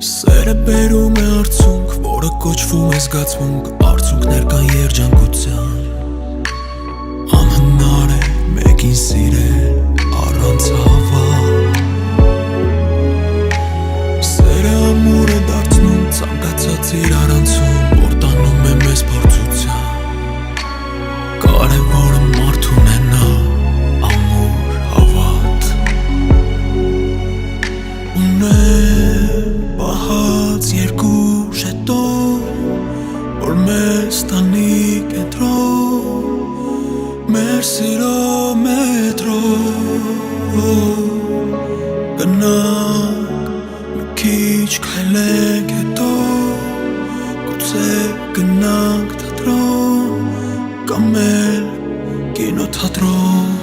Սերը բերում է արդյունք, որը կոչվում է զգացմունք, արդյունքներ կան երջանկության։ Անհնար է մեկին սիրել առանց հավատ։ Սերը ամուր է դարձնում ցանկացած իրարանցում, որ տանում է մեզ փորձության։ Կարևորը մարդ ունենա ամուր հավատ։ Պահած երկու ժետոն, որ մեզ տանի կենտրոն, մեր սիրո մետրո։ Գնանք մի քիչ քայլենք հետո, գուցե գնանք թատրոն, կամ էլ կինոթատրոն։